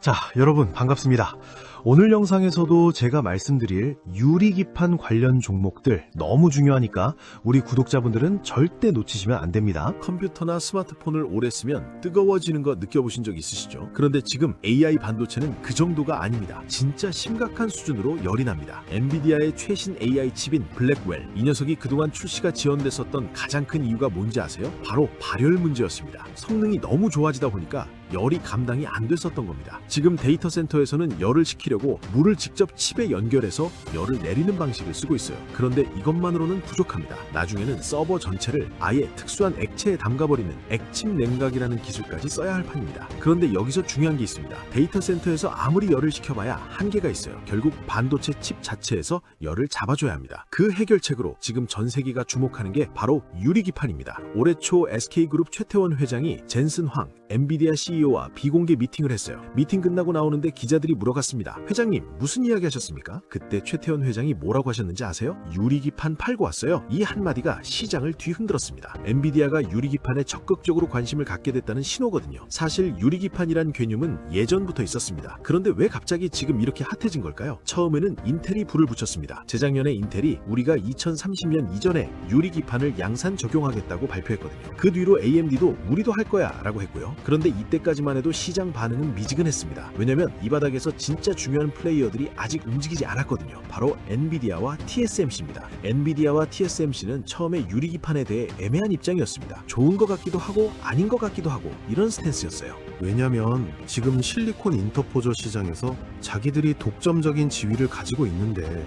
자, 여러분 반갑습니다. 오늘 영상에서도 제가 말씀드릴 유리기판 관련 종목들 너무 중요하니까 우리 구독자분들은 절대 놓치시면 안 됩니다. 컴퓨터나 스마트폰을 오래 쓰면 뜨거워지는 거 느껴보신 적 있으시죠? 그런데 지금 AI 반도체는 그 정도가 아닙니다. 진짜 심각한 수준으로 열이 납니다. 엔비디아의 최신 AI 칩인 블랙웰. 이 녀석이 그동안 출시가 지연됐었던 가장 큰 이유가 뭔지 아세요? 바로 발열 문제였습니다. 성능이 너무 좋아지다 보니까 열이 감당이 안 됐었던 겁니다. 지금 데이터 센터에서는 열을 식히려고 물을 직접 칩에 연결해서 열을 내리는 방식을 쓰고 있어요. 그런데 이것만으로는 부족합니다. 나중에는 서버 전체를 아예 특수한 액체에 담가버리는 액침 냉각이라는 기술까지 써야 할 판입니다. 그런데 여기서 중요한 게 있습니다. 데이터 센터에서 아무리 열을 식혀봐야 한계가 있어요. 결국 반도체 칩 자체에서 열을 잡아줘야 합니다. 그 해결책으로 지금 전 세계가 주목하는 게 바로 유리기판입니다. 올해 초 SK그룹 최태원 회장이 젠슨 황, 엔비디아 CEO와 비공개 미팅을 했어요. 미팅 끝나고 나오는데 기자들이 물어갔습니다. 회장님, 무슨 이야기 하셨습니까? 그때 최태원 회장이 뭐라고 하셨는지 아세요? 유리기판 팔고 왔어요. 이 한마디가 시장을 뒤흔들었습니다. 엔비디아가 유리기판에 적극적으로 관심을 갖게 됐다는 신호거든요. 사실 유리기판이란 개념은 예전부터 있었습니다. 그런데 왜 갑자기 지금 이렇게 핫해진 걸까요? 처음에는 인텔이 불을 붙였습니다. 재작년에 인텔이 우리가 2030년 이전에 유리기판을 양산 적용하겠다고 발표했거든요. 그 뒤로 AMD도 우리도 할 거야 라고 했고요. 그런데 이때까지만 해도 시장 반응은 미지근했습니다. 왜냐면 이 바닥에서 진짜 중요한 플레이어들이 아직 움직이지 않았거든요. 바로 엔비디아와 TSMC입니다. 엔비디아와 TSMC는 처음에 유리기판에 대해 애매한 입장이었습니다. 좋은 것 같기도 하고 아닌 것 같기도 하고 이런 스탠스였어요. 왜냐면 지금 실리콘 인터포저 시장에서 자기들이 독점적인 지위를 가지고 있는데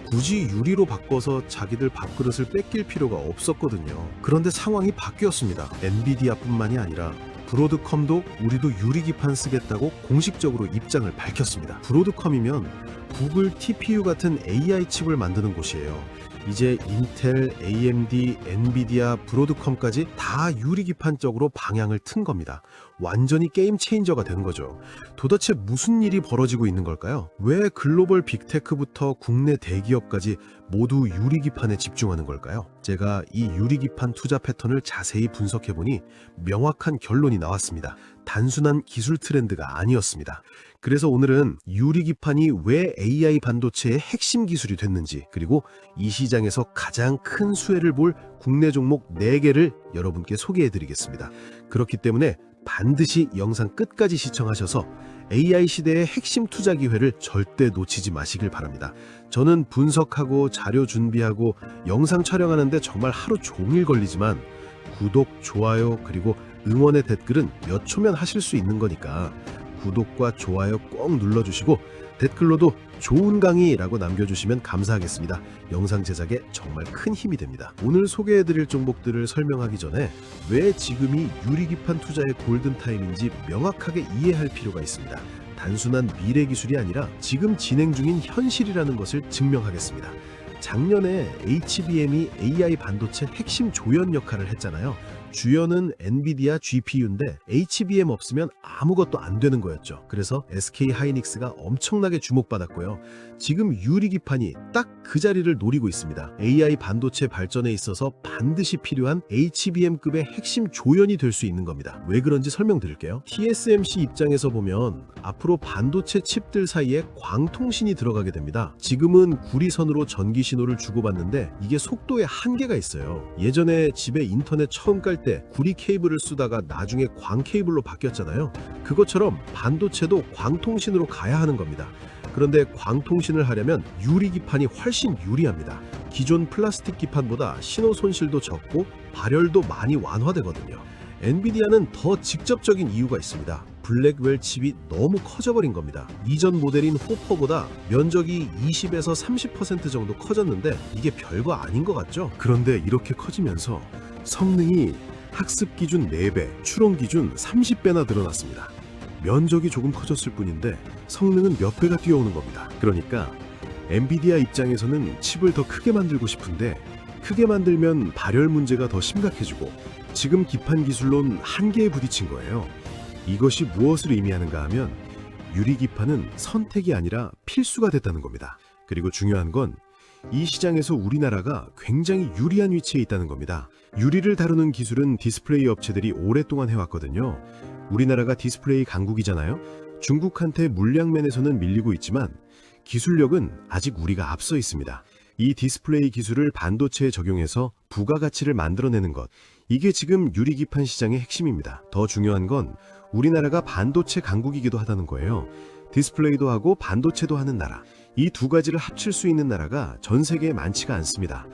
굳이 유리로 바꿔서 자기들 밥그릇을 뺏길 필요가 없었거든요. 그런데 상황이 바뀌었습니다. 엔비디아뿐만이 아니라 브로드컴도 우리도 유리기판 쓰겠다고 공식적으로 입장을 밝혔습니다. 브로드컴이면 구글 TPU 같은 AI 칩을 만드는 곳이에요. 이제 인텔, AMD, 엔비디아, 브로드컴까지 다 유리기판 쪽으로 방향을 튼 겁니다. 완전히 게임 체인저가 된 거죠. 도대체 무슨 일이 벌어지고 있는 걸까요? 왜 글로벌 빅테크부터 국내 대기업까지 모두 유리기판에 집중하는 걸까요? 제가 이 유리기판 투자 패턴을 자세히 분석해보니 명확한 결론이 나왔습니다. 단순한 기술 트렌드가 아니었습니다. 그래서 오늘은 유리기판이 왜 AI 반도체의 핵심 기술이 됐는지, 그리고 이 시장에서 가장 큰 수혜를 볼 국내 종목 4개를 여러분께 소개해드리겠습니다. 그렇기 때문에 반드시 영상 끝까지 시청하셔서 AI 시대의 핵심 투자 기회를 절대 놓치지 마시길 바랍니다. 저는 분석하고 자료 준비하고 영상 촬영하는데 정말 하루 종일 걸리지만 구독, 좋아요, 그리고 응원의 댓글은 몇 초면 하실 수 있는 거니까 구독과 좋아요 꼭 눌러주시고 댓글로도 좋은 강의라고 남겨주시면 감사하겠습니다. 영상 제작에 정말 큰 힘이 됩니다. 오늘 소개해드릴 종목들을 설명하기 전에 왜 지금이 유리기판 투자의 골든타임인지 명확하게 이해할 필요가 있습니다. 단순한 미래 기술이 아니라 지금 진행 중인 현실이라는 것을 증명하겠습니다. 작년에 HBM이 AI 반도체 핵심 조연 역할을 했잖아요. 주연은 엔비디아 GPU인데 HBM 없으면 아무것도 안 되는 거였죠. 그래서 SK 하이닉스가 엄청나게 주목받았고요. 지금 유리기판이 딱 그 자리를 노리고 있습니다. AI 반도체 발전에 있어서 반드시 필요한 HBM급의 핵심 조연이 될 수 있는 겁니다. 왜 그런지 설명드릴게요. TSMC 입장에서 보면 앞으로 반도체 칩들 사이에 광통신이 들어가게 됩니다. 지금은 구리선으로 전기 신호를 주고받는데 이게 속도에 한계가 있어요. 예전에 집에 인터넷 처음 깔 때 구리 케이블을 쓰다가 나중에 광 케이블로 바뀌었잖아요. 그것처럼 반도체도 광통신으로 가야 하는 겁니다. 그런데 광통신을 하려면 유리기판이 훨씬 유리합니다. 기존 플라스틱 기판보다 신호 손실도 적고 발열도 많이 완화되거든요. 엔비디아는 더 직접적인 이유가 있습니다. 블랙웰 칩이 너무 커져버린 겁니다. 이전 모델인 호퍼보다 면적이 20에서 30% 정도 커졌는데 이게 별거 아닌 것 같죠? 그런데 이렇게 커지면서 성능이 학습 기준 4배, 추론 기준 30배나 늘어났습니다. 면적이 조금 커졌을 뿐인데 성능은 몇 배가 뛰어오는 겁니다. 그러니까 엔비디아 입장에서는 칩을 더 크게 만들고 싶은데 크게 만들면 발열 문제가 더 심각해지고 지금 기판 기술론 한계에 부딪힌 거예요. 이것이 무엇을 의미하는가 하면 유리기판은 선택이 아니라 필수가 됐다는 겁니다. 그리고 중요한 건 이 시장에서 우리나라가 굉장히 유리한 위치에 있다는 겁니다. 유리를 다루는 기술은 디스플레이 업체들이 오랫동안 해왔거든요. 우리나라가 디스플레이 강국이잖아요. 중국한테 물량면에서는 밀리고 있지만 기술력은 아직 우리가 앞서 있습니다. 이 디스플레이 기술을 반도체에 적용해서 부가가치를 만들어내는 것, 이게 지금 유리기판 시장의 핵심입니다. 더 중요한 건 우리나라가 반도체 강국이기도 하다는 거예요. 디스플레이도 하고 반도체도 하는 나라, 이 두 가지를 합칠 수 있는 나라가 전 세계에 많지가 않습니다.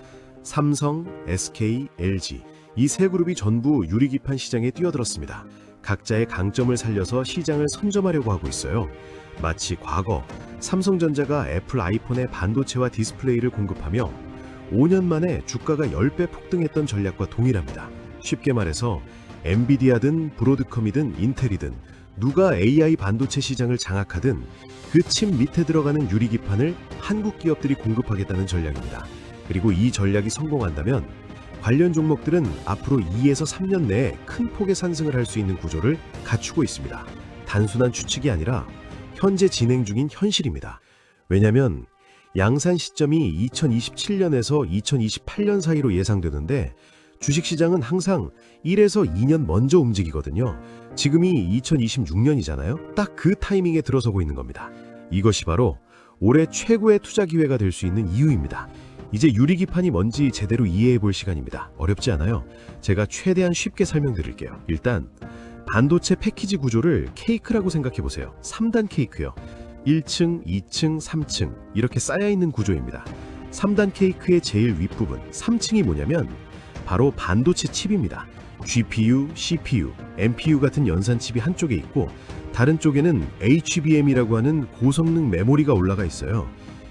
삼성, SK, LG 이 세 그룹이 전부 유리기판 시장에 뛰어들었습니다. 각자의 강점을 살려서 시장을 선점하려고 하고 있어요. 마치 과거 삼성전자가 애플 아이폰에 반도체와 디스플레이를 공급하며 5년 만에 주가가 10배 폭등했던 전략과 동일합니다. 쉽게 말해서 엔비디아든 브로드컴이든 인텔이든 누가 AI 반도체 시장을 장악하든 그 칩 밑에 들어가는 유리기판을 한국 기업들이 공급하겠다는 전략입니다. 그리고 이 전략이 성공한다면 관련 종목들은 앞으로 2에서 3년 내에 큰 폭의 상승을 할 수 있는 구조를 갖추고 있습니다. 단순한 추측이 아니라 현재 진행 중인 현실입니다. 왜냐하면 양산 시점이 2027년에서 2028년 사이로 예상되는데 주식시장은 항상 1에서 2년 먼저 움직이거든요. 지금이 2026년이잖아요. 딱 그 타이밍에 들어서고 있는 겁니다. 이것이 바로 올해 최고의 투자 기회가 될 수 있는 이유입니다. 이제 유리기판이 뭔지 제대로 이해해 볼 시간입니다. 어렵지 않아요. 제가 최대한 쉽게 설명드릴게요. 일단 반도체 패키지 구조를 케이크라고 생각해 보세요. 3단 케이크요. 1층, 2층, 3층 이렇게 쌓여있는 구조입니다. 3단 케이크의 제일 윗부분 3층이 뭐냐면 바로 반도체 칩입니다. GPU, CPU, NPU 같은 연산칩이 한쪽에 있고 다른 쪽에는 HBM이라고 하는 고성능 메모리가 올라가 있어요.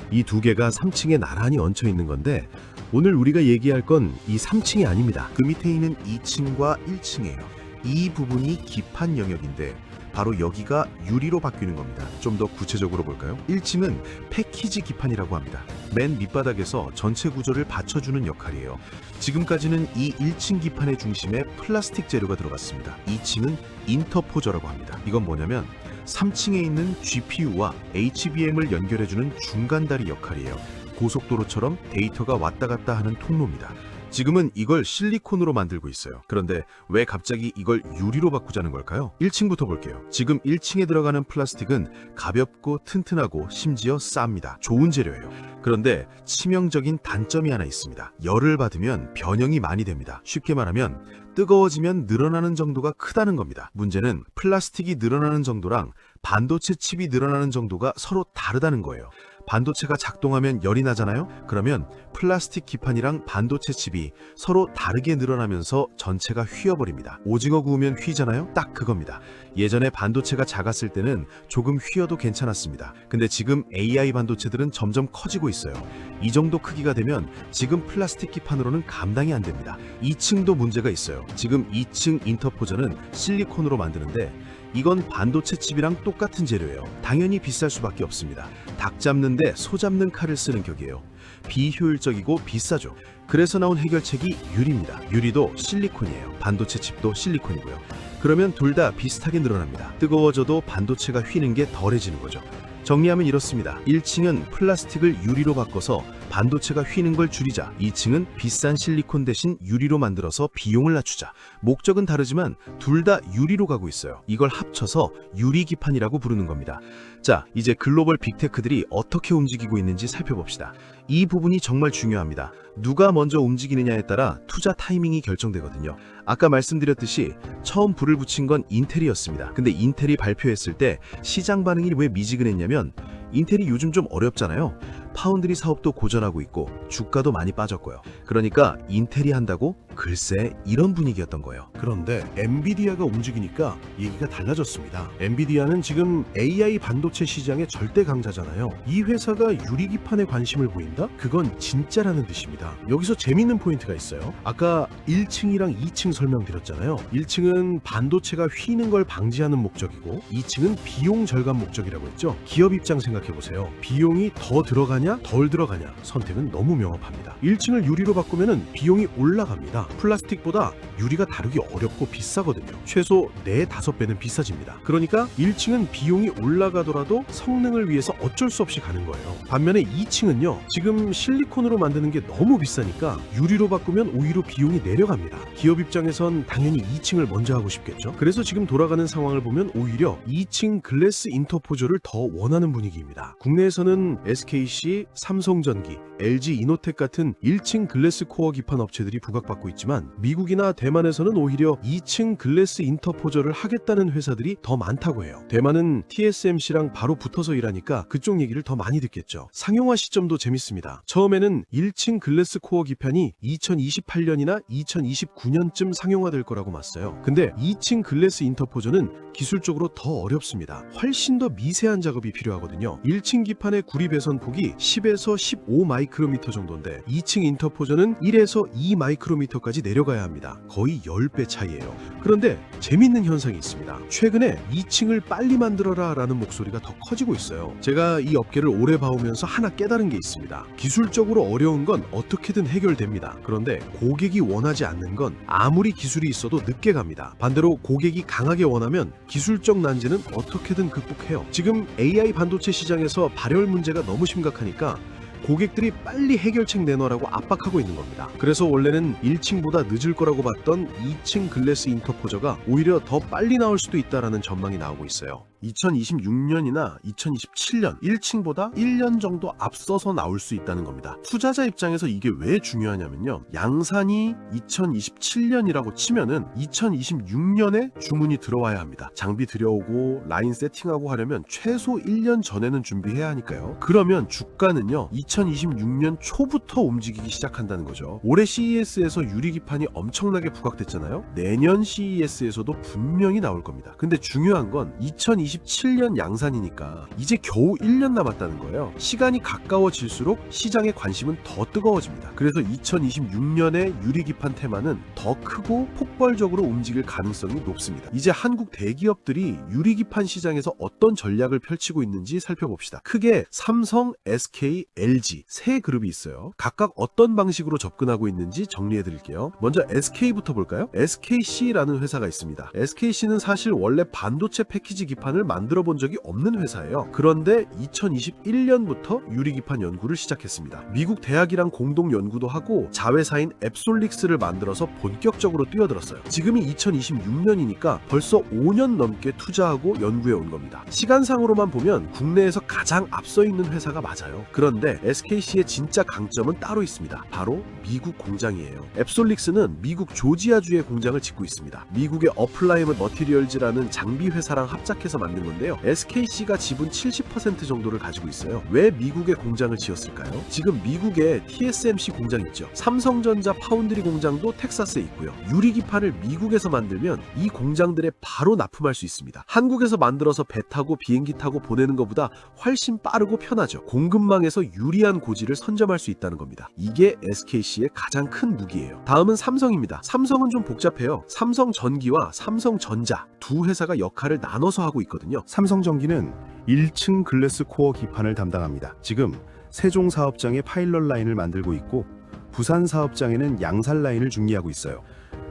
이 두 개가 3층에 나란히 얹혀 있는 건데 오늘 우리가 얘기할 건 이 3층이 아닙니다. 그 밑에 있는 2층과 1층이에요. 이 부분이 기판 영역인데 바로 여기가 유리로 바뀌는 겁니다. 좀 더 구체적으로 볼까요? 1층은 패키지 기판이라고 합니다. 맨 밑바닥에서 전체 구조를 받쳐주는 역할이에요. 지금까지는 이 1층 기판의 중심에 플라스틱 재료가 들어갔습니다. 2층은 인터포저라고 합니다. 이건 뭐냐면 3층에 있는 GPU와 HBM을 연결해주는 중간다리 역할이에요. 고속도로처럼 데이터가 왔다 갔다 하는 통로입니다. 지금은 이걸 실리콘으로 만들고 있어요. 그런데 왜 갑자기 이걸 유리로 바꾸자는 걸까요? 1층부터 볼게요. 지금 1층에 들어가는 플라스틱은 가볍고 튼튼하고 심지어 쌉니다. 좋은 재료예요. 그런데 치명적인 단점이 하나 있습니다. 열을 받으면 변형이 많이 됩니다. 쉽게 말하면 뜨거워지면 늘어나는 정도가 크다는 겁니다. 문제는 플라스틱이 늘어나는 정도랑 반도체 칩이 늘어나는 정도가 서로 다르다는 거예요. 반도체가 작동하면 열이 나잖아요? 그러면 플라스틱 기판이랑 반도체 칩이 서로 다르게 늘어나면서 전체가 휘어버립니다. 오징어 구우면 휘잖아요? 딱 그겁니다. 예전에 반도체가 작았을 때는 조금 휘어도 괜찮았습니다. 근데 지금 AI 반도체들은 점점 커지고 있어요. 이 정도 크기가 되면 지금 플라스틱 기판으로는 감당이 안 됩니다. 2층도 문제가 있어요. 지금 2층 인터포저는 실리콘으로 만드는데 이건 반도체 칩이랑 똑같은 재료예요. 당연히 비쌀 수밖에 없습니다. 닭 잡는데 소 잡는 칼을 쓰는 격이에요. 비효율적이고 비싸죠. 그래서 나온 해결책이 유리입니다. 유리도 실리콘이에요. 반도체 칩도 실리콘이고요. 그러면 둘 다 비슷하게 늘어납니다. 뜨거워져도 반도체가 휘는 게 덜해지는 거죠. 정리하면 이렇습니다. 1층은 플라스틱을 유리로 바꿔서 반도체가 휘는 걸 줄이자. 2층은 비싼 실리콘 대신 유리로 만들어서 비용을 낮추자. 목적은 다르지만 둘 다 유리로 가고 있어요. 이걸 합쳐서 유리기판이라고 부르는 겁니다. 자, 이제 글로벌 빅테크들이 어떻게 움직이고 있는지 살펴봅시다. 이 부분이 정말 중요합니다. 누가 먼저 움직이느냐에 따라 투자 타이밍이 결정되거든요. 아까 말씀드렸듯이 처음 불을 붙인 건 인텔이었습니다. 근데 인텔이 발표했을 때 시장 반응이 왜 미지근했냐면 인텔이 요즘 좀 어렵잖아요. 파운드리 사업도 고전하고 있고 주가도 많이 빠졌고요. 그러니까 인텔이 한다고? 글쎄 이런 분위기였던 거예요. 그런데 엔비디아가 움직이니까 얘기가 달라졌습니다. 엔비디아는 지금 AI 반도체 시장의 절대 강자잖아요. 이 회사가 유리기판에 관심을 보인다? 그건 진짜라는 뜻입니다. 여기서 재밌는 포인트가 있어요. 아까 1층이랑 2층 설명드렸잖아요. 1층은 반도체가 휘는 걸 방지하는 목적이고 2층은 비용 절감 목적이라고 했죠. 기업 입장 생각해보세요. 비용이 더 들어가는 들어가냐 덜 들어가냐 선택은 너무 명확합니다. 1층을 유리로 바꾸면 비용이 올라갑니다. 플라스틱보다 유리가 다루기 어렵고 비싸거든요. 최소 4-5배는 비싸집니다. 그러니까 1층은 비용이 올라가더라도 성능을 위해서 어쩔 수 없이 가는 거예요. 반면에 2층은요, 지금 실리콘으로 만드는 게 너무 비싸니까 유리로 바꾸면 오히려 비용이 내려갑니다. 기업 입장에선 당연히 2층을 먼저 하고 싶겠죠. 그래서 지금 돌아가는 상황을 보면 오히려 2층 글래스 인터포저를 더 원하는 분위기입니다. 국내에서는 SKC, 삼성전기, LG 이노텍 같은 1층 글래스 코어 기판 업체들이 부각받고 있지만 미국이나 대만에서는 오히려 2층 글래스 인터포저를 하겠다는 회사들이 더 많다고 해요. 대만은 TSMC랑 바로 붙어서 일하니까 그쪽 얘기를 더 많이 듣겠죠. 상용화 시점도 재밌습니다. 처음에는 1층 글래스 코어 기판이 2028년이나 2029년쯤 상용화될 거라고 봤어요. 근데 2층 글래스 인터포저는 기술적으로 더 어렵습니다. 훨씬 더 미세한 작업이 필요하거든요. 1층 기판의 구리 배선 폭이 10에서 15 마이크로미터 정도인데 2층 인터포저는 1에서 2 마이크로미터까지 내려가야 합니다. 거의 10배 차이예요. 그런데 재밌는 현상이 있습니다. 최근에 2층을 빨리 만들어라 라는 목소리가 더 커지고 있어요. 제가 이 업계를 오래 봐오면서 하나 깨달은 게 있습니다. 기술적으로 어려운 건 어떻게든 해결됩니다. 그런데 고객이 원하지 않는 건 아무리 기술이 있어도 늦게 갑니다. 반대로 고객이 강하게 원하면 기술적 난제는 어떻게든 극복해요. 지금 AI 반도체 시장에서 발열 문제가 너무 심각하니까 고객들이 빨리 해결책 내놓으라고 압박하고 있는 겁니다. 그래서 원래는 1층보다 늦을 거라고 봤던 2층 글래스 인터포저가 오히려 더 빨리 나올 수도 있다라는 전망이 나오고 있어요. 2026년이나 2027년 1층보다 1년 정도 앞서서 나올 수 있다는 겁니다. 투자자 입장에서 이게 왜 중요하냐면요, 양산이 2027년이라고 치면은 2026년에 주문이 들어와야 합니다. 장비 들여오고 라인 세팅하고 하려면 최소 1년 전에는 준비해야 하니까요. 그러면 주가는요 2026년 초부터 움직이기 시작한다는 거죠. 올해 CES에서 유리기판이 엄청나게 부각됐잖아요. 내년 CES에서도 분명히 나올 겁니다. 근데 중요한 건 2027년 양산이니까 이제 겨우 1년 남았다는 거예요. 시간이 가까워질수록 시장의 관심은 더 뜨거워집니다. 그래서 2026년의 유리기판 테마는 더 크고 폭발적으로 움직일 가능성이 높습니다. 이제 한국 대기업들이 유리기판 시장에서 어떤 전략을 펼치고 있는지 살펴봅시다. 크게 삼성, SK, LG 세 그룹이 있어요. 각각 어떤 방식으로 접근하고 있는지 정리해 드릴게요. 먼저 SK부터 볼까요? SKC라는 회사가 있습니다. SKC는 사실 원래 반도체 패키지 기판을 만들어 본 적이 없는 회사예요. 그런데 2021년부터 유리기판 연구를 시작했습니다. 미국 대학이랑 공동 연구도 하고 자회사인 앱솔릭스를 만들어서 본격적으로 뛰어들었어요. 지금이 2026년이니까 벌써 5년 넘게 투자하고 연구해 온 겁니다. 시간상으로만 보면 국내에서 가장 앞서 있는 회사가 맞아요. 그런데 SKC의 진짜 강점은 따로 있습니다. 바로 미국 공장이에요. 앱솔릭스는 미국 조지아주에 공장을 짓고 있습니다. 미국의 어플라이먼 머티리얼즈라는 장비 회사랑 합작해서 만든 건데요. SKC가 지분 70% 정도를 가지고 있어요. 왜 미국에 공장을 지었을까요? 지금 미국에 TSMC 공장 있죠. 삼성전자 파운드리 공장도 텍사스에 있고요. 유리기판을 미국에서 만들면 이 공장들에 바로 납품할 수 있습니다. 한국에서 만들어서 배 타고 비행기 타고 보내는 것보다 훨씬 빠르고 편하죠. 공급망에서 유리한 고지를 선점할 수 있다는 겁니다. 이게 SKC의 가장 큰 무기예요. 다음은 삼성입니다. 삼성은 좀 복잡해요. 삼성전기와 삼성전자 두 회사가 역할을 나눠서 하고 있거든요. 삼성전기는 1층 글래스 코어 기판을 담당합니다. 지금 세종 사업장에 파일럿 라인을 만들고 있고 부산 사업장에는 양산 라인을 준비하고 있어요.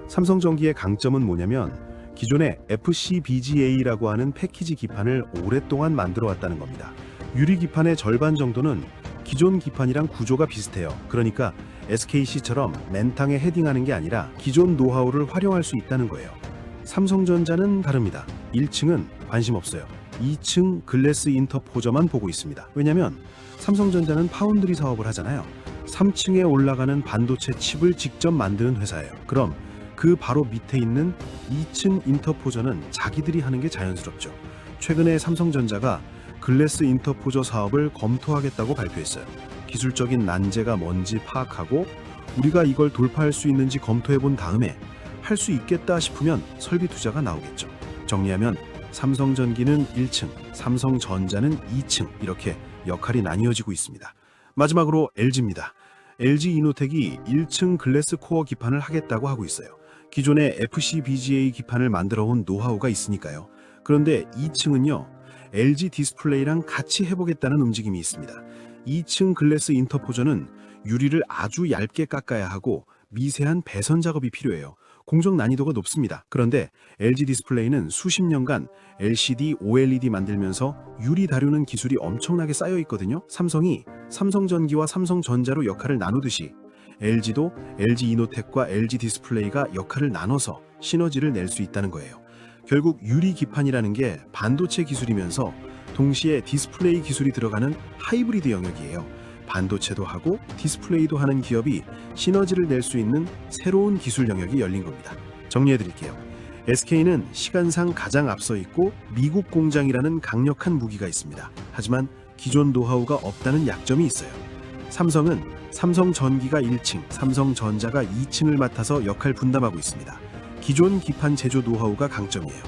삼성전기의 강점은 뭐냐면 기존의 FCBGA라고 하는 패키지 기판을 오랫동안 만들어 왔다는 겁니다. 유리 기판의 절반 정도는 기존 기판이랑 구조가 비슷해요. 그러니까 SKC처럼 맨탕에 헤딩하는 게 아니라 기존 노하우를 활용할 수 있다는 거예요. 삼성전자는 다릅니다. 1층은 관심 없어요. 2층 글래스 인터포저만 보고 있습니다. 왜냐면 삼성전자는 파운드리 사업을 하잖아요. 3층에 올라가는 반도체 칩을 직접 만드는 회사예요. 그럼 그 바로 밑에 있는 2층 인터포저는 자기들이 하는 게 자연스럽죠. 최근에 삼성전자가 글래스 인터포저 사업을 검토하겠다고 발표했어요. 기술적인 난제가 뭔지 파악하고 우리가 이걸 돌파할 수 있는지 검토해 본 다음에 할 수 있겠다 싶으면 설비 투자가 나오겠죠. 정리하면 삼성전기는 1층, 삼성전자는 2층 이렇게 역할이 나뉘어지고 있습니다. 마지막으로 LG입니다. LG 이노텍이 1층 글래스 코어 기판을 하겠다고 하고 있어요. 기존의 FCBGA 기판을 만들어 온 노하우가 있으니까요. 그런데 2층은요. LG 디스플레이랑 같이 해보겠다는 움직임이 있습니다. 2층 글래스 인터포저는 유리를 아주 얇게 깎아야 하고 미세한 배선 작업이 필요해요. 공정 난이도가 높습니다. 그런데 LG 디스플레이는 수십 년간 LCD, OLED 만들면서 유리 다루는 기술이 엄청나게 쌓여 있거든요. 삼성이 삼성전기와 삼성전자로 역할을 나누듯이 LG도 LG 이노텍과 LG 디스플레이가 역할을 나눠서 시너지를 낼 수 있다는 거예요. 결국 유리 기판이라는 게 반도체 기술이면서 동시에 디스플레이 기술이 들어가는 하이브리드 영역이에요. 반도체도 하고 디스플레이도 하는 기업이 시너지를 낼 수 있는 새로운 기술 영역이 열린 겁니다. 정리해 드릴게요. SK는 시간상 가장 앞서 있고 미국 공장이라는 강력한 무기가 있습니다. 하지만 기존 노하우가 없다는 약점이 있어요. 삼성은 삼성전기가 1층, 삼성전자가 2층을 맡아서 역할 분담하고 있습니다. 기존 기판 제조 노하우가 강점이에요.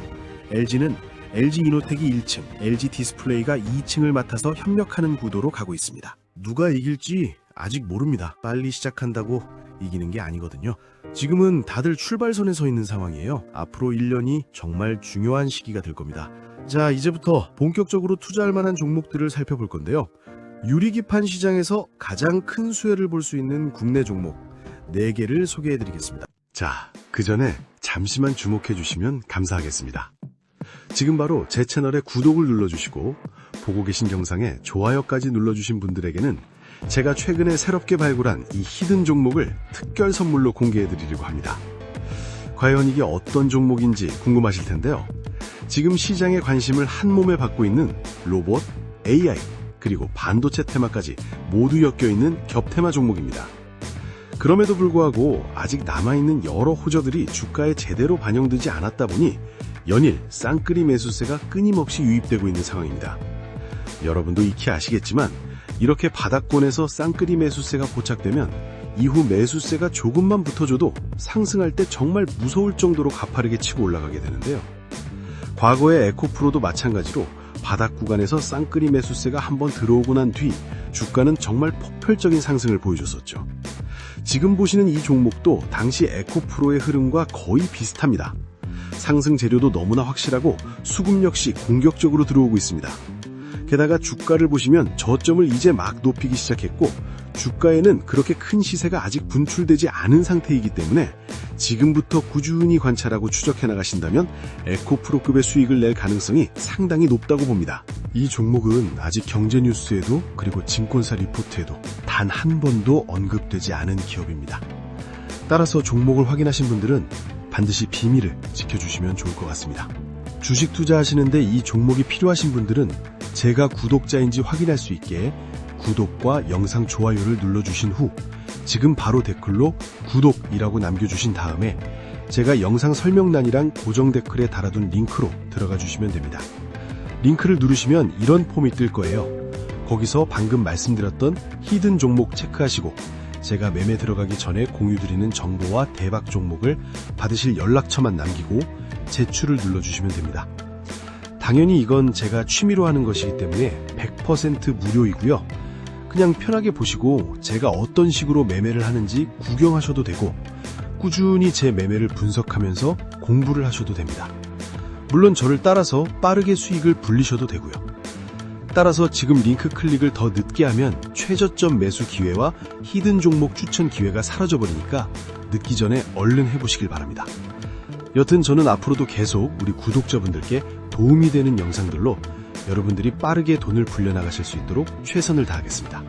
LG는 LG 이노텍이 1층, LG 디스플레이가 2층을 맡아서 협력하는 구도로 가고 있습니다. 누가 이길지 아직 모릅니다. 빨리 시작한다고 이기는 게 아니거든요. 지금은 다들 출발선에 서 있는 상황이에요. 앞으로 1년이 정말 중요한 시기가 될 겁니다. 자, 이제부터 본격적으로 투자할 만한 종목들을 살펴볼 건데요. 유리기판 시장에서 가장 큰 수혜를 볼 수 있는 국내 종목 4개를 소개해드리겠습니다. 자, 그 전에 잠시만 주목해 주시면 감사하겠습니다. 지금 바로 제 채널에 구독을 눌러주시고 보고 계신 영상에 좋아요까지 눌러주신 분들에게는 제가 최근에 새롭게 발굴한 이 히든 종목을 특별 선물로 공개해드리려고 합니다. 과연 이게 어떤 종목인지 궁금하실 텐데요. 지금 시장의 관심을 한 몸에 받고 있는 로봇, AI, 그리고 반도체 테마까지 모두 엮여있는 겹테마 종목입니다. 그럼에도 불구하고 아직 남아있는 여러 호재들이 주가에 제대로 반영되지 않았다 보니 연일 쌍끌이 매수세가 끊임없이 유입되고 있는 상황입니다. 여러분도 익히 아시겠지만 이렇게 바닥권에서 쌍끌이 매수세가 포착되면 이후 매수세가 조금만 붙어줘도 상승할 때 정말 무서울 정도로 가파르게 치고 올라가게 되는데요. 과거의 에코프로도 마찬가지로 바닥 구간에서 쌍끌이 매수세가 한번 들어오고 난 뒤 주가는 정말 폭발적인 상승을 보여줬었죠. 지금 보시는 이 종목도 당시 에코프로의 흐름과 거의 비슷합니다. 상승 재료도 너무나 확실하고 수급 역시 공격적으로 들어오고 있습니다. 게다가 주가를 보시면 저점을 이제 막 높이기 시작했고 주가에는 그렇게 큰 시세가 아직 분출되지 않은 상태이기 때문에 지금부터 꾸준히 관찰하고 추적해 나가신다면 에코프로급의 수익을 낼 가능성이 상당히 높다고 봅니다. 이 종목은 아직 경제 뉴스에도 그리고 증권사 리포트에도 단 한 번도 언급되지 않은 기업입니다. 따라서 종목을 확인하신 분들은 반드시 비밀을 지켜주시면 좋을 것 같습니다. 주식 투자하시는데 이 종목이 필요하신 분들은 제가 구독자인지 확인할 수 있게 구독과 영상 좋아요를 눌러주신 후 지금 바로 댓글로 구독이라고 남겨주신 다음에 제가 영상 설명란이랑 고정 댓글에 달아둔 링크로 들어가 주시면 됩니다. 링크를 누르시면 이런 폼이 뜰 거예요. 거기서 방금 말씀드렸던 히든 종목 체크하시고 제가 매매 들어가기 전에 공유드리는 정보와 대박 종목을 받으실 연락처만 남기고 제출을 눌러주시면 됩니다. 당연히 이건 제가 취미로 하는 것이기 때문에 100% 무료이고요. 그냥 편하게 보시고 제가 어떤 식으로 매매를 하는지 구경하셔도 되고 꾸준히 제 매매를 분석하면서 공부를 하셔도 됩니다. 물론 저를 따라서 빠르게 수익을 불리셔도 되고요. 따라서 지금 링크 클릭을 더 늦게 하면 최저점 매수 기회와 히든 종목 추천 기회가 사라져버리니까 늦기 전에 얼른 해보시길 바랍니다. 여튼 저는 앞으로도 계속 우리 구독자분들께 도움이 되는 영상들로 여러분들이 빠르게 돈을 불려나가실 수 있도록 최선을 다하겠습니다.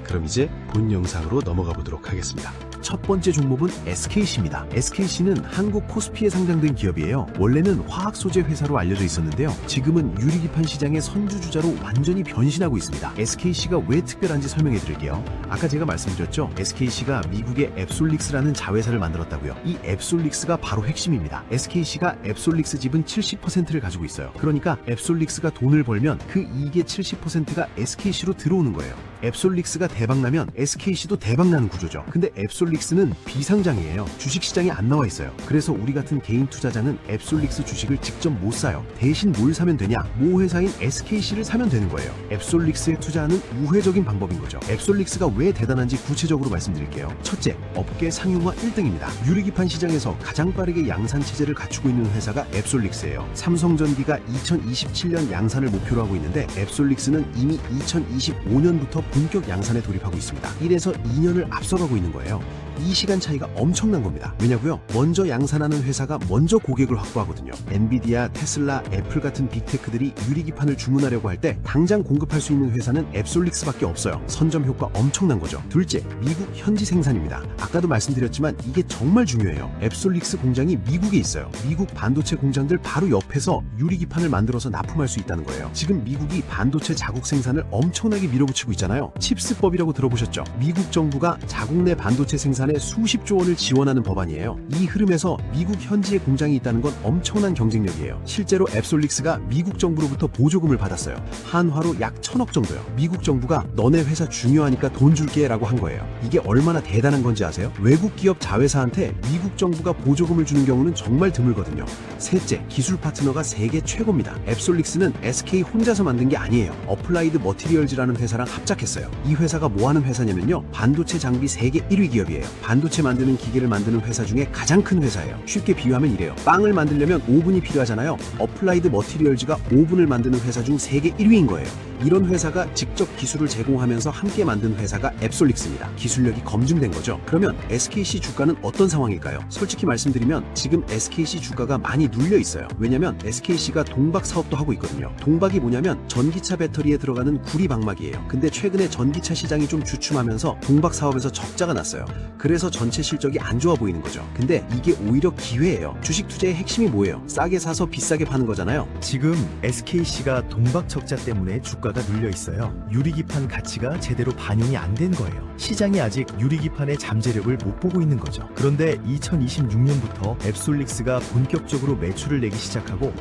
그럼 이제 본 영상으로 넘어가 보도록 하겠습니다. 첫 번째 종목은 SKC입니다. SKC는 한국 코스피에 상장된 기업이에요. 원래는 화학 소재 회사로 알려져 있었는데요. 지금은 유리기판 시장의 선두주자로 완전히 변신하고 있습니다. SKC가 왜 특별한지 설명해 드릴게요. 아까 제가 말씀드렸죠. SKC가 미국의 앱솔릭스라는 자회사를 만들었다고요. 이 앱솔릭스가 바로 핵심입니다. SKC가 앱솔릭스 지분 70%를 가지고 있어요. 그러니까 앱솔릭스가 돈을 벌면 그 이익의 70%가 SKC로 들어오는 거예요. 앱솔릭스가 대박나면 SKC도 대박나는 구조죠. 근데 앱솔릭스는 비상장이에요. 주식시장에 안 나와 있어요. 그래서 우리 같은 개인 투자자는 앱솔릭스 주식을 직접 못 사요. 대신 뭘 사면 되냐? 모 회사인 SKC를 사면 되는 거예요. 앱솔릭스에 투자하는 우회적인 방법인 거죠. 앱솔릭스가 왜 대단한지 구체적으로 말씀드릴게요. 첫째, 업계 상용화 1등입니다. 유리기판 시장에서 가장 빠르게 양산 체제를 갖추고 있는 회사가 앱솔릭스예요. 삼성전기가 2027년 양산을 목표로 하고 있는데 앱솔릭스는 이미 2025년부터 본격 양산에 돌입하고 있습니다. 1에서 2년을 앞서가고 있는 거예요. 이 시간 차이가 엄청난 겁니다. 왜냐고요? 먼저 양산하는 회사가 먼저 고객을 확보하거든요. 엔비디아, 테슬라, 애플 같은 빅테크들이 유리기판을 주문하려고 할 때 당장 공급할 수 있는 회사는 앱솔릭스밖에 없어요. 선점 효과 엄청난 거죠. 둘째, 미국 현지 생산입니다. 아까도 말씀드렸지만 이게 정말 중요해요. 앱솔릭스 공장이 미국에 있어요. 미국 반도체 공장들 바로 옆에서 유리기판을 만들어서 납품할 수 있다는 거예요. 지금 미국이 반도체 자국 생산을 엄청나게 밀어붙이고 있잖아요. 칩스법이라고 들어보셨죠? 미국 정부가 자국 내 반도체 생산에 수십조 원을 지원하는 법안이에요. 이 흐름에서 미국 현지에 공장이 있다는 건 엄청난 경쟁력이에요. 실제로 앱솔릭스가 미국 정부로부터 보조금을 받았어요. 한화로 약 1,000억 정도요. 미국 정부가 너네 회사 중요하니까 돈 줄게 라고 한 거예요. 이게 얼마나 대단한 건지 아세요? 외국 기업 자회사한테 미국 정부가 보조금을 주는 경우는 정말 드물거든요. 셋째, 기술 파트너가 세계 최고입니다. 앱솔릭스는 SK 혼자서 만든 게 아니에요. 어플라이드 머티리얼즈라는 회사랑 합작했어요. 이 회사가 뭐 하는 회사냐면요, 반도체 장비 세계 1위 기업이에요. 반도체 만드는 기계를 만드는 회사 중에 가장 큰 회사예요. 쉽게 비유하면 이래요. 빵을 만들려면 오븐이 필요하잖아요. 어플라이드 머티리얼즈가 오븐을 만드는 회사 중 세계 1위인 거예요. 이런 회사가 직접 기술을 제공하면서 함께 만든 회사가 앱솔릭스입니다. 기술력이 검증된 거죠. 그러면 SKC 주가는 어떤 상황일까요? 솔직히 말씀드리면 지금 SKC 주가가 많이 눌려 있어요. 왜냐면 SKC가 동박 사업도 하고 있거든요. 동박이 뭐냐면 전기차 배터리에 들어가는 구리방막이에요. 근데 최근에 전기차 시장이 좀 주춤하면서 동박 사업에서 적자가 났어요. 그래서 전체 실적이 안 좋아 보이는 거죠. 근데 이게 오히려 기회예요. 주식 투자의 핵심이 뭐예요? 싸게 사서 비싸게 파는 거잖아요. 지금 SKC가 동박 적자 때문에 주가가 눌려 있어요. 유리기판 가치가 제대로 반영이 안 된 거예요. 시장이 아직 유리기판의 잠재력을 못 보고 있는 거죠. 그런데 2026년부터 앱솔릭스가 본격적으로 매출을 내기 시작하고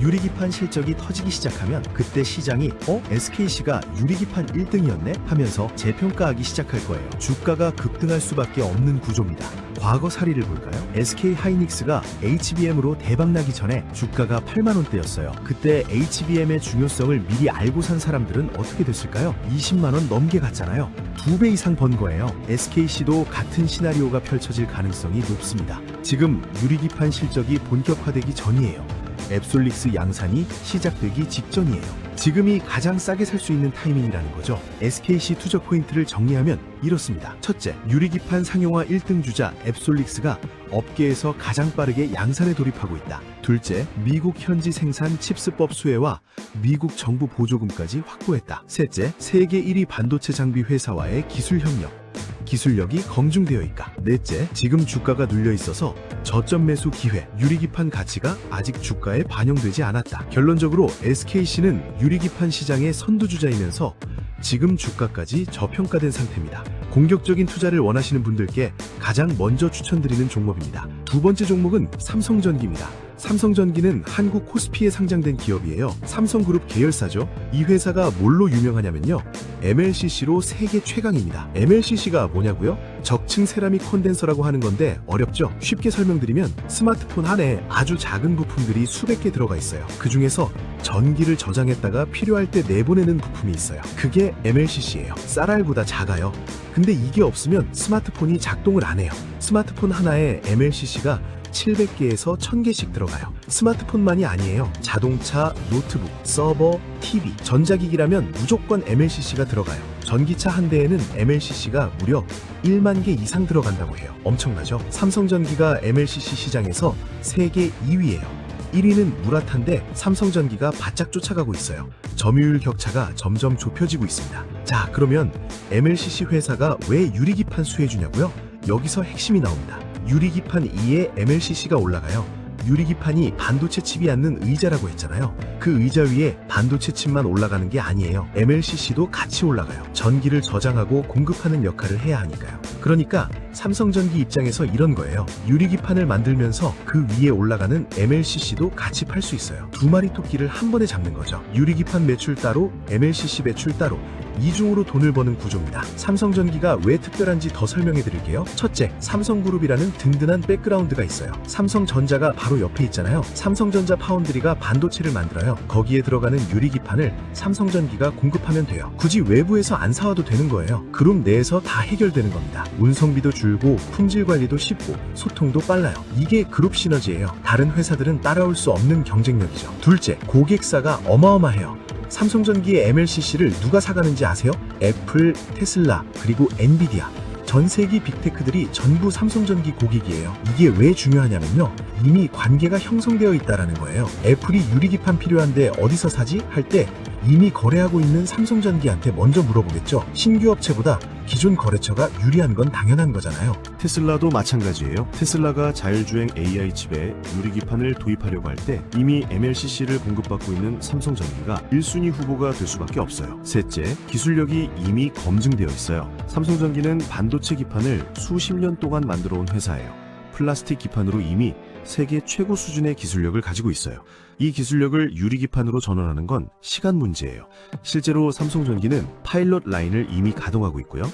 유리기판 실적이 터지기 시작하면 그때 시장이 SKC가 유리기판 1등이었네 하면서 재평가하기 시작할 거예요. 주가가 급등할 수밖에 없는 구조입니다. 과거 사례를 볼까요? SK 하이닉스가 HBM으로 대박나기 전에 주가가 8만 원대였어요. 그때 HBM의 중요성을 미리 알고 산 사람들은 어떻게 됐을까요? 20만 원 넘게 갔잖아요. 2배 이상 번 거예요. SKC도 같은 시나리오가 펼쳐질 가능성이 높습니다. 지금 유리기판 실적이 본격화되기 전이에요. 앱솔릭스 양산이 시작되기 직전이에요. 지금이 가장 싸게 살 수 있는 타이밍이라는 거죠. SKC 투자 포인트를 정리하면 이렇습니다. 첫째, 유리기판 상용화 1등 주자 앱솔릭스가 업계에서 가장 빠르게 양산에 돌입하고 있다. 둘째, 미국 현지 생산 칩스법 수혜와 미국 정부 보조금까지 확보했다. 셋째, 세계 1위 반도체 장비 회사와의 기술 협력. 기술력이 검증되어 있다. 넷째, 지금 주가가 눌려 있어서 저점 매수 기회, 유리기판 가치가 아직 주가에 반영되지 않았다. 결론적으로 SKC는 유리기판 시장의 선두주자이면서 지금 주가까지 저평가된 상태입니다. 공격적인 투자를 원하시는 분들께 가장 먼저 추천드리는 종목입니다. 두 번째 종목은 삼성전기입니다. 삼성전기는 한국 코스피에 상장된 기업이에요. 삼성그룹 계열사죠. 이 회사가 뭘로 유명하냐면요, MLCC로 세계 최강입니다. MLCC가 뭐냐고요? 적층 세라믹 콘덴서라고 하는 건데 어렵죠? 쉽게 설명드리면 스마트폰 안에 아주 작은 부품들이 수백 개 들어가 있어요. 그 중에서 전기를 저장했다가 필요할 때 내보내는 부품이 있어요. 그게 MLCC예요. 쌀알보다 작아요. 근데 이게 없으면 스마트폰이 작동을 안 해요. 스마트폰 하나에 MLCC가 700개에서 1000개씩 들어가요. 스마트폰만이 아니에요. 자동차, 노트북, 서버, TV, 전자기기라면 무조건 MLCC가 들어가요. 전기차 한 대에는 MLCC가 무려 1만 개 이상 들어간다고 해요. 엄청나죠? 삼성전기가 MLCC 시장에서 세계 2위예요. 1위는 무라타인데 삼성전기가 바짝 쫓아가고 있어요. 점유율 격차가 점점 좁혀지고 있습니다. 자, 그러면 MLCC 회사가 왜 유리기판 수혜주냐고요? 여기서 핵심이 나옵니다. 유리기판 2에 MLCC가 올라가요. 유리기판이 반도체 칩이 앉는 의자라고 했잖아요. 그 의자 위에 반도체 칩만 올라가는 게 아니에요. MLCC도 같이 올라가요. 전기를 저장하고 공급하는 역할을 해야 하니까요. 그러니까 삼성전기 입장에서 이런 거예요. 유리기판을 만들면서 그 위에 올라가는 MLCC도 같이 팔 수 있어요. 두 마리 토끼를 한 번에 잡는 거죠. 유리기판 매출 따로, MLCC 매출 따로. 이중으로 돈을 버는 구조입니다. 삼성전기가 왜 특별한지 더 설명해 드릴게요. 첫째, 삼성그룹이라는 든든한 백그라운드가 있어요. 삼성전자가 바로 옆에 있잖아요. 삼성전자 파운드리가 반도체를 만들어요. 거기에 들어가는 유리기판을 삼성전기가 공급하면 돼요. 굳이 외부에서 안 사와도 되는 거예요. 그룹 내에서 다 해결되는 겁니다. 운송비도 줄고 품질 관리도 쉽고 소통도 빨라요. 이게 그룹 시너지예요. 다른 회사들은 따라올 수 없는 경쟁력이죠. 둘째, 고객사가 어마어마해요. 삼성전기의 MLCC를 누가 사가는지 아세요? 애플, 테슬라, 그리고 엔비디아. 전 세계 빅테크들이 전부 삼성전기 고객이에요. 이게 왜 중요하냐면요. 이미 관계가 형성되어 있다라는 거예요. 애플이 유리기판 필요한데 어디서 사지? 할 때 이미 거래하고 있는 삼성전기한테 먼저 물어보겠죠. 신규 업체보다 기존 거래처가 유리한 건 당연한 거잖아요. 테슬라도 마찬가지예요. 테슬라가 자율주행 AI 칩에 유리기판을 도입하려고 할 때 이미 MLCC를 공급받고 있는 삼성전기가 1순위 후보가 될 수밖에 없어요. 셋째, 기술력이 이미 검증되어 있어요. 삼성전기는 반도체 기판을 수십 년 동안 만들어 온 회사예요. 플라스틱 기판으로 이미 세계 최고 수준의 기술력을 가지고 있어요. 이 기술력을 유리기판으로 전환하는 건 시간 문제예요. 실제로 삼성전기는 파일럿 라인을 이미 가동하고 있고요.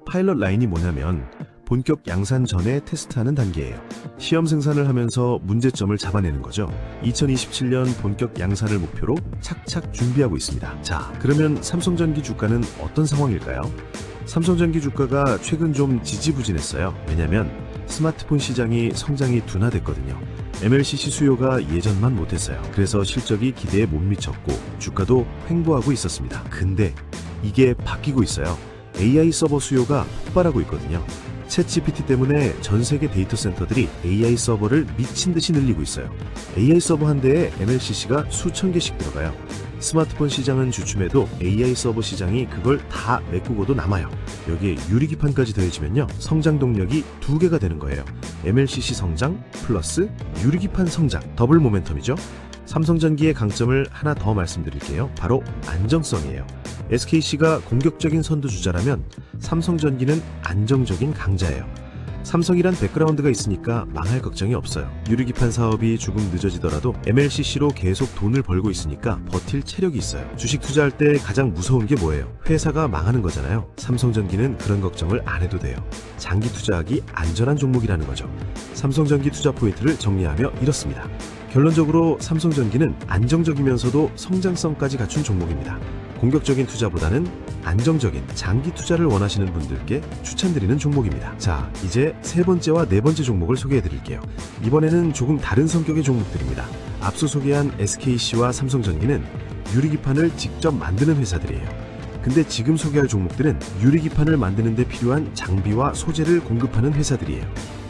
파일럿 라인이 뭐냐면 본격 양산 전에 테스트하는 단계예요. 시험 생산을 하면서 문제점을 잡아내는 거죠. 2027년 본격 양산을 목표로 착착 준비하고 있습니다. 자, 그러면 삼성전기 주가는 어떤 상황일까요? 삼성전기 주가가 최근 좀 지지부진했어요. 왜냐면 스마트폰 시장이 성장이 둔화됐거든요. MLCC 수요가 예전만 못했어요. 그래서 실적이 기대에 못 미쳤고 주가도 횡보하고 있었습니다. 근데 이게 바뀌고 있어요. AI 서버 수요가 폭발하고 있거든요. 챗GPT 때문에 전 세계 데이터 센터들이 AI 서버를 미친 듯이 늘리고 있어요. AI 서버 한 대에 MLCC가 수천 개씩 들어가요. 스마트폰 시장은 주춤해도 AI 서버 시장이 그걸 다 메꾸고도 남아요. 여기에 유리기판까지 더해지면요, 성장 동력이 2개가 되는 거예요. MLCC 성장 플러스 유리기판 성장, 더블 모멘텀이죠. 삼성전기의 강점을 하나 더 말씀드릴게요. 바로 안정성이에요. SKC가 공격적인 선두주자라면 삼성전기는 안정적인 강자예요. 삼성이란 백그라운드가 있으니까 망할 걱정이 없어요. 유리기판 사업이 조금 늦어지더라도 MLCC로 계속 돈을 벌고 있으니까 버틸 체력이 있어요. 주식 투자할 때 가장 무서운 게 뭐예요? 회사가 망하는 거잖아요. 삼성전기는 그런 걱정을 안 해도 돼요. 장기 투자하기 안전한 종목이라는 거죠. 삼성전기 투자 포인트를 정리하며 이렇습니다. 결론적으로 삼성전기는 안정적이면서도 성장성까지 갖춘 종목입니다. 공격적인 투자보다는 안정적인 장기 투자를 원하시는 분들께 추천드리는 종목입니다. 자, 이제 세 번째와 네 번째 종목을 소개해 드릴게요. 이번에는 조금 다른 성격의 종목들입니다. 앞서 소개한 SKC와 삼성전기는 유리기판을 직접 만드는 회사들이에요. 근데 지금 소개할 종목들은 유리기판을 만드는 데 필요한 장비와 소재를 공급하는 회사들이에요.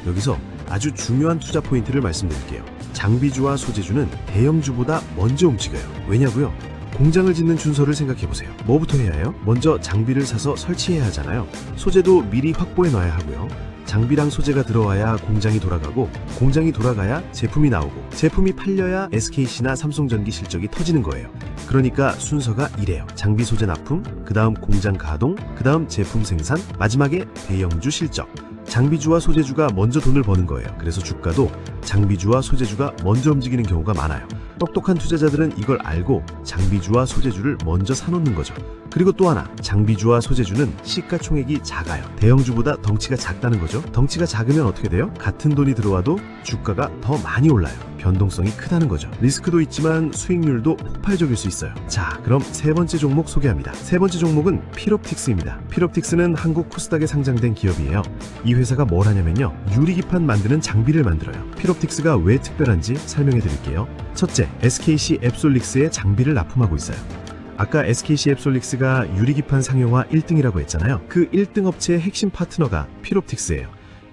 여기서 아주 중요한 투자 포인트를 말씀드릴게요. 장비주와 소재주는 대형주보다 먼저 움직여요. 왜냐고요? 공장을 짓는 준서를 생각해보세요. 뭐부터 해야 해요? 먼저 장비를 사서 설치해야 하잖아요. 소재도 미리 확보해 놔야 하고요. 장비랑 소재가 들어와야 공장이 돌아가고, 공장이 돌아가야 제품이 나오고, 제품이 팔려야 SKC나 삼성전기 실적이 터지는 거예요. 그러니까 순서가 이래요. 장비 소재 납품, 그 다음 공장 가동, 그 다음 제품 생산, 마지막에 대형주 실적. 장비주와 소재주가 먼저 돈을 버는 거예요. 그래서 주가도 장비주와 소재주가 먼저 움직이는 경우가 많아요. 똑똑한 투자자들은 이걸 알고 장비주와 소재주를 먼저 사놓는 거죠. 그리고 또 하나, 장비주와 소재주는 시가총액이 작아요. 대형주보다 덩치가 작다는 거죠. 덩치가 작으면 어떻게 돼요? 같은 돈이 들어와도 주가가 더 많이 올라요. 변동성이 크다는 거죠. 리스크도 있지만 수익률도 폭발적일 수 있어요. 자, 그럼 세 번째 종목 소개합니다. 세 번째 종목은 필옵틱스입니다. 필옵틱스는 한국 코스닥에 상장된 기업이에요. 이 회사가 뭘 하냐면요, 유리기판 만드는 장비를 만들어요. 필옵틱스가 왜 특별한지 설명해 드릴게요. 첫째, SKC 앱솔릭스의 장비를 납품하고 있어요. 아까 SKC 앱솔릭스가 유리기판 상용화 1등이라고 했잖아요. 그 1등 업체의 핵심 파트너가 필옵틱스예요.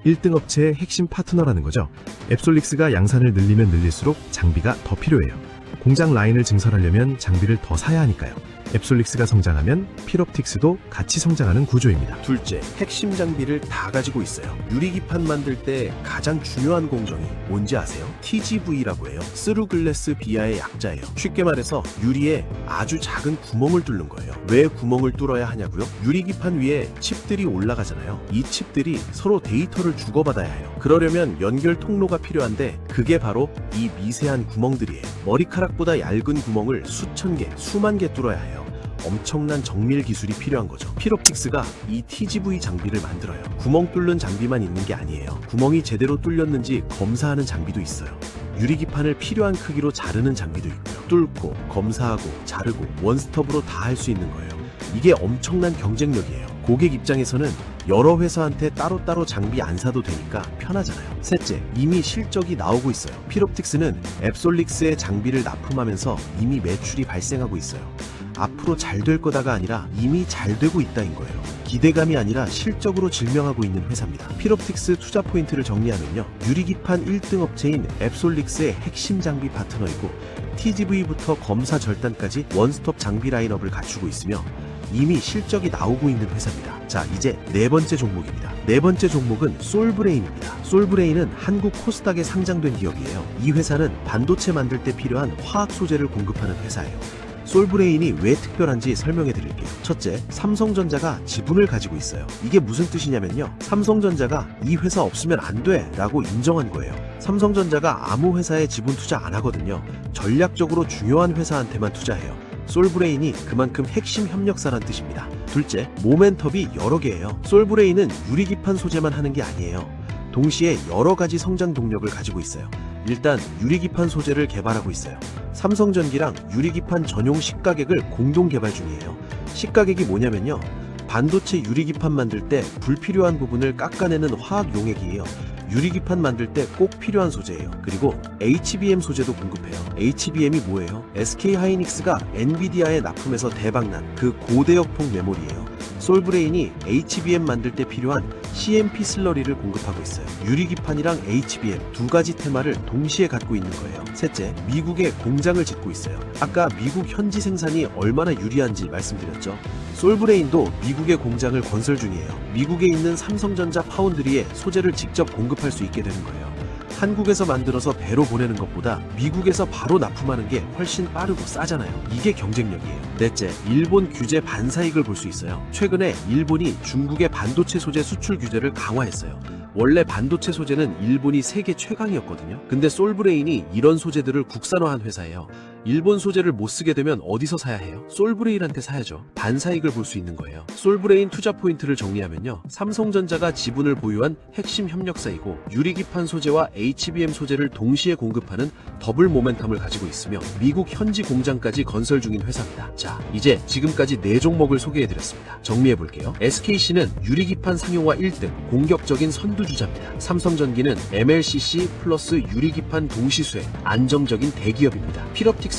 1등 업체의 핵심 파트너라는 거죠. 앱솔릭스가 양산을 늘리면 늘릴수록 장비가 더 필요해요. 공장 라인을 증설하려면 장비를 더 사야 하니까요. 앱솔릭스가 성장하면 필옵틱스도 같이 성장하는 구조입니다. 둘째, 핵심 장비를 다 가지고 있어요. 유리기판 만들 때 가장 중요한 공정이 뭔지 아세요? TGV라고 해요. 스루글래스 비아의 약자예요. 쉽게 말해서 유리에 아주 작은 구멍을 뚫는 거예요. 왜 구멍을 뚫어야 하냐고요? 유리기판 위에 칩들이 올라가잖아요. 이 칩들이 서로 데이터를 주고받아야 해요. 그러려면 연결 통로가 필요한데 그게 바로 이 미세한 구멍들이에요. 머리카락보다 얇은 구멍을 수천 개, 수만 개 뚫어야 해요. 엄청난 정밀 기술이 필요한 거죠. 필옵틱스가 이 TGV 장비를 만들어요. 구멍 뚫는 장비만 있는 게 아니에요. 구멍이 제대로 뚫렸는지 검사하는 장비도 있어요. 유리기판을 필요한 크기로 자르는 장비도 있고요. 뚫고, 검사하고, 자르고 원스톱으로 다 할 수 있는 거예요. 이게 엄청난 경쟁력이에요. 고객 입장에서는 여러 회사한테 따로따로 장비 안 사도 되니까 편하잖아요. 셋째, 이미 실적이 나오고 있어요. 필옵틱스는 앱솔릭스의 장비를 납품하면서 이미 매출이 발생하고 있어요. 앞으로 잘 될 거다가 아니라 이미 잘 되고 있다인 거예요. 기대감이 아니라 실적으로 증명하고 있는 회사입니다. 필옵틱스 투자 포인트를 정리하면요. 유리기판 1등 업체인 앱솔릭스의 핵심 장비 파트너이고 TGV부터 검사 절단까지 원스톱 장비 라인업을 갖추고 있으며 이미 실적이 나오고 있는 회사입니다. 자, 이제 네 번째 종목입니다. 네 번째 종목은 솔브레인입니다. 솔브레인은 한국 코스닥에 상장된 기업이에요. 이 회사는 반도체 만들 때 필요한 화학 소재를 공급하는 회사예요. 솔브레인이 왜 특별한지 설명해 드릴게요. 첫째, 삼성전자가 지분을 가지고 있어요. 이게 무슨 뜻이냐면요. 삼성전자가 이 회사 없으면 안 돼 라고 인정한 거예요. 삼성전자가 아무 회사에 지분 투자 안 하거든요. 전략적으로 중요한 회사한테만 투자해요. 솔브레인이 그만큼 핵심 협력사란 뜻입니다. 둘째, 모멘텀이 여러 개예요. 솔브레인은 유리기판 소재만 하는 게 아니에요. 동시에 여러 가지 성장 동력을 가지고 있어요. 일단 유리기판 소재를 개발하고 있어요. 삼성전기랑 유리기판 전용 식가객을 공동 개발 중이에요. 식가객이 뭐냐면요. 반도체 유리기판 만들 때 불필요한 부분을 깎아내는 화학 용액이에요. 유리기판 만들 때 꼭 필요한 소재예요. 그리고 HBM 소재도 공급해요. HBM이 뭐예요? SK하이닉스가 엔비디아에 납품해서 대박난 그 고대역폭 메모리예요. 솔브레인이 HBM 만들 때 필요한 CMP 슬러리를 공급하고 있어요. 유리기판이랑 HBM 두 가지 테마를 동시에 갖고 있는 거예요. 셋째, 미국에 공장을 짓고 있어요. 아까 미국 현지 생산이 얼마나 유리한지 말씀드렸죠. 솔브레인도 미국의 공장을 건설 중이에요. 미국에 있는 삼성전자 파운드리에 소재를 직접 공급할 수 있게 되는 거예요. 한국에서 만들어서 배로 보내는 것보다 미국에서 바로 납품하는 게 훨씬 빠르고 싸잖아요. 이게 경쟁력이에요. 넷째, 일본 규제 반사익을 볼 수 있어요. 최근에 일본이 중국의 반도체 소재 수출 규제를 강화했어요. 원래 반도체 소재는 일본이 세계 최강이었거든요. 근데 솔브레인이 이런 소재들을 국산화한 회사예요. 일본 소재를 못 쓰게 되면 어디서 사야 해요? 솔브레인한테 사야죠. 반사익을 볼 수 있는 거예요. 솔브레인 투자 포인트를 정리하면요. 삼성전자가 지분을 보유한 핵심 협력사이고 유리기판 소재와 HBM 소재를 동시에 공급하는 더블 모멘텀을 가지고 있으며 미국 현지 공장까지 건설 중인 회사입니다. 자, 이제 지금까지 4종목을 소개해드렸습니다. 정리해볼게요. SKC는 유리기판 상용화 1등 공격적인 선두주자입니다. 삼성전기는 MLCC 플러스 유리기판 동시수행 안정적인 대기업입니다. 필옵틱스는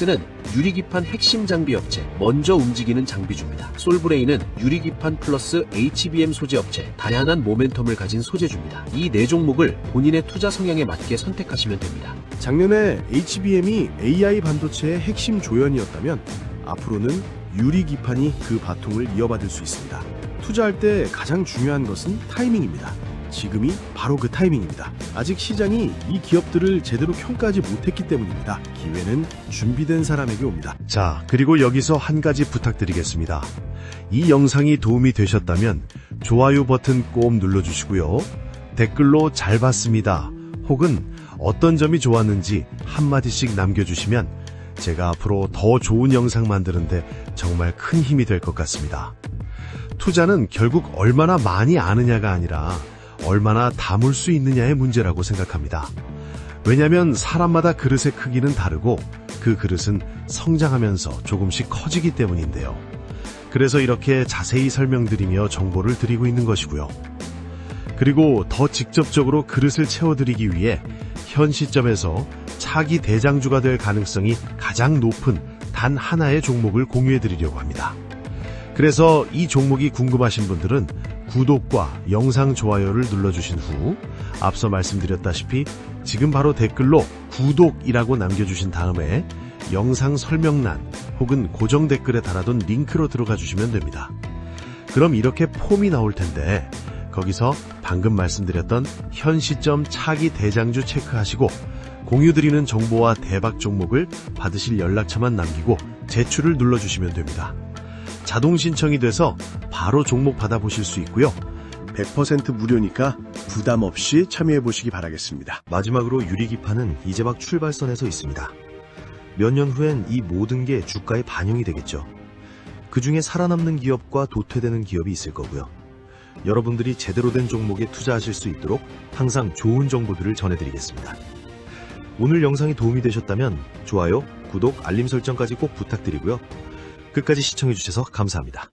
유리기판 핵심 장비 업체, 먼저 움직이는 장비주입니다. 솔브레인은 유리기판 플러스 HBM 소재 업체, 다양한 모멘텀을 가진 소재주입니다. 이 4종목을 본인의 투자 성향에 맞게 선택하시면 됩니다. 작년에 HBM이 AI 반도체의 핵심 조연이었다면 앞으로는 유리기판이 그 바통을 이어받을 수 있습니다. 투자할 때 가장 중요한 것은 타이밍입니다. 지금이 바로 그 타이밍입니다. 아직 시장이 이 기업들을 제대로 평가하지 못했기 때문입니다. 기회는 준비된 사람에게 옵니다. 자, 그리고 여기서 한 가지 부탁드리겠습니다. 이 영상이 도움이 되셨다면 좋아요 버튼 꼭 눌러주시고요. 댓글로 잘 봤습니다. 혹은 어떤 점이 좋았는지 한마디씩 남겨주시면 제가 앞으로 더 좋은 영상 만드는데 정말 큰 힘이 될 것 같습니다. 투자는 결국 얼마나 많이 아느냐가 아니라 얼마나 담을 수 있느냐의 문제라고 생각합니다. 왜냐하면 사람마다 그릇의 크기는 다르고 그 그릇은 성장하면서 조금씩 커지기 때문인데요. 그래서 이렇게 자세히 설명드리며 정보를 드리고 있는 것이고요. 그리고 더 직접적으로 그릇을 채워드리기 위해 현 시점에서 차기 대장주가 될 가능성이 가장 높은 단 하나의 종목을 공유해드리려고 합니다. 그래서 이 종목이 궁금하신 분들은 구독과 영상 좋아요를 눌러주신 후 앞서 말씀드렸다시피 지금 바로 댓글로 구독이라고 남겨주신 다음에 영상 설명란 혹은 고정 댓글에 달아둔 링크로 들어가 주시면 됩니다. 그럼 이렇게 폼이 나올 텐데 거기서 방금 말씀드렸던 현 시점 차기 대장주 체크하시고 공유드리는 정보와 대박 종목을 받으실 연락처만 남기고 제출을 눌러주시면 됩니다. 자동 신청이 돼서 바로 종목 받아보실 수 있고요. 100% 무료니까 부담 없이 참여해 보시기 바라겠습니다. 마지막으로 유리기판은 이제 막 출발선에 서 있습니다. 몇 년 후엔 이 모든 게 주가에 반영이 되겠죠. 그 중에 살아남는 기업과 도태되는 기업이 있을 거고요. 여러분들이 제대로 된 종목에 투자하실 수 있도록 항상 좋은 정보들을 전해드리겠습니다. 오늘 영상이 도움이 되셨다면 좋아요, 구독, 알림 설정까지 꼭 부탁드리고요. 끝까지 시청해주셔서 감사합니다.